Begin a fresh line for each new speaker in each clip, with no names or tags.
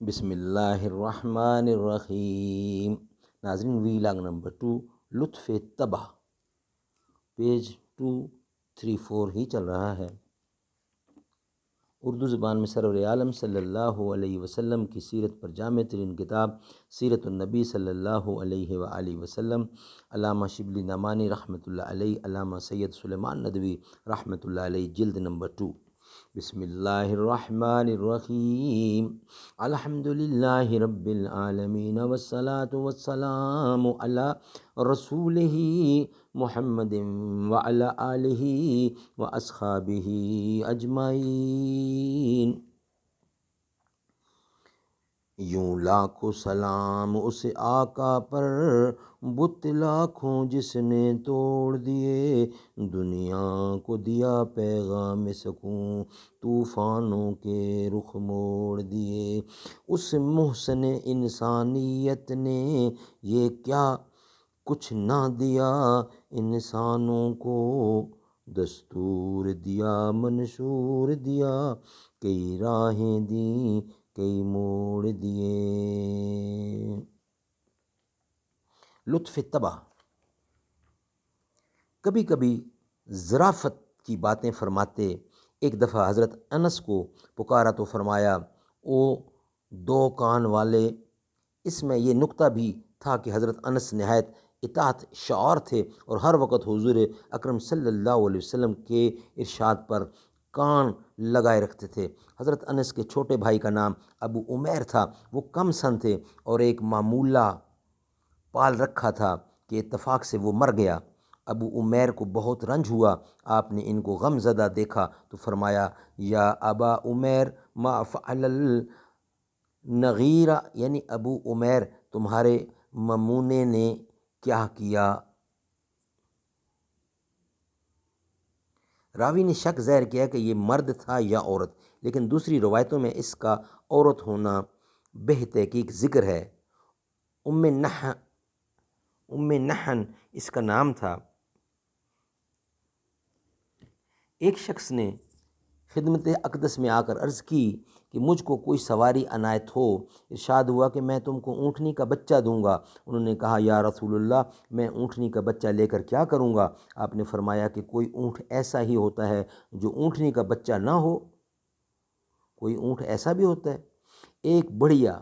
بسم اللہ الرحمن الرحیم۔ ناظرین، ویلاگ نمبر 2، لطف طبع، پیج 234 ہی چل رہا ہے۔ اردو زبان میں سرور عالم صلی اللہ علیہ وسلم کی سیرت پر جامع ترین کتاب سیرت النبی صلی اللہ علیہ وآلہ وسلم، علامہ شبلی نعمانی رحمۃ اللہ علیہ، علامہ سید سلیمان ندوی رحمۃ اللہ علیہ، جلد نمبر 2۔ بسم اللہ الرحمن الرحیم۔ الحمد للہ رب العالمین والصلاة والسلام علی رسولہ محمد وعلی آلہ واصحابہ اجمعین۔ یوں لاکھوں سلام اس آقا پر، بت لاکھوں جس نے توڑ دیے، دنیا کو دیا پیغام سکون، طوفانوں کے رخ موڑ دیے۔ اس محسن انسانیت نے یہ کیا کچھ نہ دیا انسانوں کو، دستور دیا منشور دیا، کئی راہیں دیں کئی موڑ دیے۔ لطف طبع، کبھی کبھی ظرافت کی باتیں فرماتے۔ ایک دفعہ حضرت انس کو پکارا تو فرمایا، او دو کان والے۔ اس میں یہ نکتہ بھی تھا کہ حضرت انس نہایت اطاعت شعار تھے اور ہر وقت حضور اکرم صلی اللہ علیہ وسلم کے ارشاد پر کان لگائے رکھتے تھے۔ حضرت انس کے چھوٹے بھائی کا نام ابو عمیر تھا۔ وہ کم سن تھے اور ایک معمولہ پال رکھا تھا کہ اتفاق سے وہ مر گیا۔ ابو عمیر کو بہت رنج ہوا۔ آپ نے ان کو غم زدہ دیکھا تو فرمایا، یا ابا عمیر ما فعل النغیرہ، یعنی ابو عمیر تمہارے ممونے نے کیا کیا؟ راوی نے شک ظاہر کیا کہ یہ مرد تھا یا عورت، لیکن دوسری روایتوں میں اس کا عورت ہونا بہ تحقیق ذکر ہے۔ ام نحن اس کا نام تھا۔ ایک شخص نے خدمت اقدس میں آ کر عرض کی کہ مجھ کو کوئی سواری عنایت ہو۔ ارشاد ہوا کہ میں تم کو اونٹنی کا بچہ دوں گا۔ انہوں نے کہا، یا رسول اللہ، میں اونٹنی کا بچہ لے کر کیا کروں گا؟ آپ نے فرمایا کہ کوئی اونٹ ایسا ہی ہوتا ہے جو اونٹنی کا بچہ نہ ہو۔ کوئی اونٹ ایسا بھی ہوتا ہے۔ ایک بڑھیا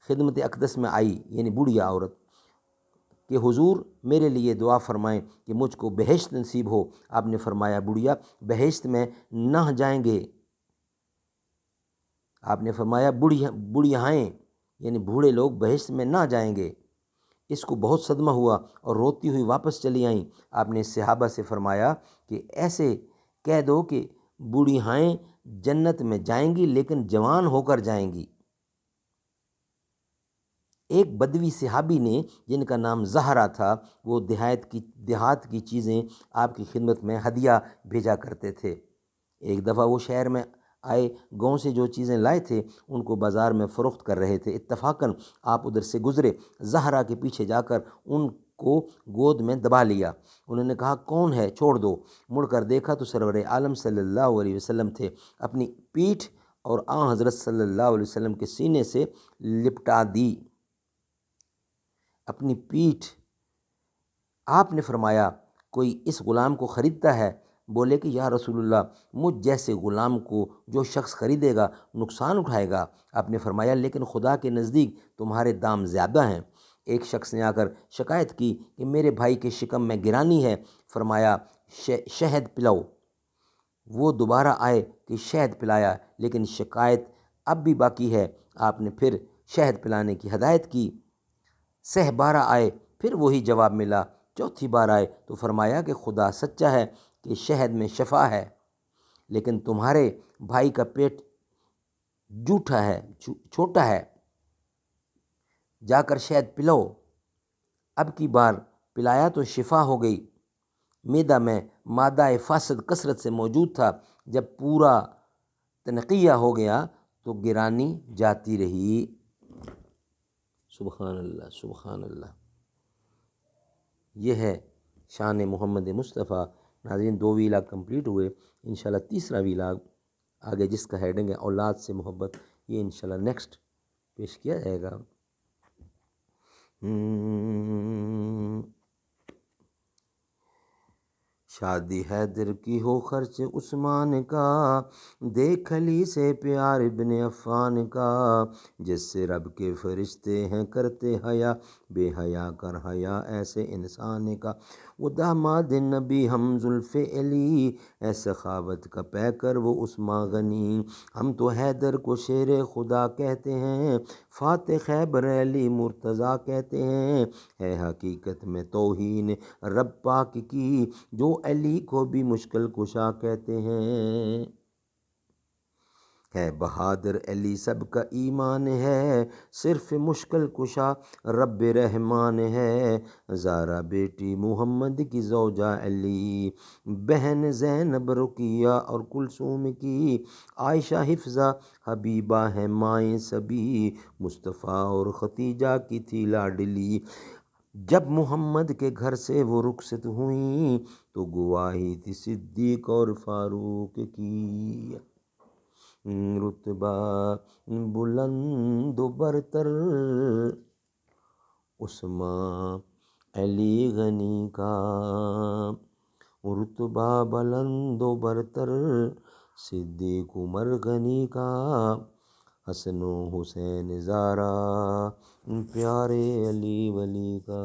خدمت اقدس میں آئی، یعنی بڑھیا عورت، کہ حضور میرے لیے دعا فرمائیں کہ مجھ کو بہشت نصیب ہو۔ آپ نے فرمایا، بڑھیا بہشت میں نہ جائیں گے۔ آپ نے فرمایا، بڑھیائیں یعنی بوڑھے لوگ بہشت میں نہ جائیں گے۔ اس کو بہت صدمہ ہوا اور روتی ہوئی واپس چلی آئیں۔ آپ نے صحابہ سے فرمایا کہ ایسے کہہ دو کہ بوڑھیائیں جنت میں جائیں گی لیکن جوان ہو کر جائیں گی۔ ایک بدوی صحابی نے، جن کا نام زہرہ تھا، وہ دیہات کی چیزیں آپ کی خدمت میں ہدیہ بھیجا کرتے تھے۔ ایک دفعہ وہ شہر میں آئے، گاؤں سے جو چیزیں لائے تھے ان کو بازار میں فروخت کر رہے تھے۔ اتفاقاً آپ ادھر سے گزرے۔ زہرہ کے پیچھے جا کر ان کو گود میں دبا لیا۔ انہوں نے کہا، کون ہے؟ چھوڑ دو۔ مڑ کر دیکھا تو سرور عالم صلی اللہ علیہ وسلم تھے۔ اپنی پیٹھ اور آن حضرت صلی اللہ علیہ وسلم کے سینے سے لپٹا دی اپنی پیٹھ۔ آپ نے فرمایا، کوئی اس غلام کو خریدتا ہے؟ بولے کہ یا رسول اللہ، مجھ جیسے غلام کو جو شخص خریدے گا نقصان اٹھائے گا۔ آپ نے فرمایا، لیکن خدا کے نزدیک تمہارے دام زیادہ ہیں۔ ایک شخص نے آ کر شکایت کی کہ میرے بھائی کے شکم میں گرانی ہے۔ فرمایا، شہد پلاؤ۔ وہ دوبارہ آئے کہ شہد پلایا، لیکن شکایت اب بھی باقی ہے۔ آپ نے پھر شہد پلانے کی ہدایت کی۔ سہ بارہ آئے، پھر وہی جواب ملا۔ چوتھی بار آئے تو فرمایا کہ خدا سچا ہے کہ شہد میں شفا ہے، لیکن تمہارے بھائی کا پیٹ جھوٹا ہے، چھوٹا ہے، جا کر شہد پلاؤ۔ اب کی بار پلایا تو شفا ہو گئی۔ معدہ میں مادہ فاسد کثرت سے موجود تھا۔ جب پورا تنقیہ ہو گیا تو گرانی جاتی رہی۔ سبحان اللہ، سبحان اللہ۔ یہ ہے شان محمد مصطفیٰ۔ ناظرین، 2 ویلاگ کمپلیٹ ہوئے۔ انشاءاللہ تیسرا ویلاگ آگے، جس کا ہیڈنگ ہے اولاد سے محبت، یہ انشاءاللہ نیکسٹ پیش کیا جائے گا۔ شادی حیدر کی ہو خرچ عثمان کا، دیکھ علی سے پیار ابن عفان کا، جس سے رب کے فرشتے ہیں کرتے حیا، بے حیا کر حیا ایسے انسان کا۔ وہ داماد نبی ہم زلف علی، اے سخاوت کا پیکر وہ عثمان غنی، ہم تو حیدر کو شیر خدا کہتے ہیں، فاتح خیبر علی مرتضیٰ کہتے ہیں، ہے حقیقت میں توہین رب پاک کی، جو علی کو بھی مشکل کشا کہتے ہیں۔ ہے بہادر علی سب کا ایمان ہے، صرف مشکل کشا رب رحمان ہے، زارا بیٹی محمد کی زوجہ علی، بہن زینب رقیہ اور کلثوم کی، عائشہ حفصہ حبیبہ ہے مائیں سبھی، مصطفیٰ اور ختیجہ کی تھی لاڈلی، جب محمد کے گھر سے وہ رخصت ہوئیں تو گواہی تھی صدیق اور فاروق کی، رتبہ بلند و برتر عثمان علی غنی کا، رتبہ بلند و برتر صدیق عمر غنی کا، حسن و حسین زارا پیارے علی ولی کا۔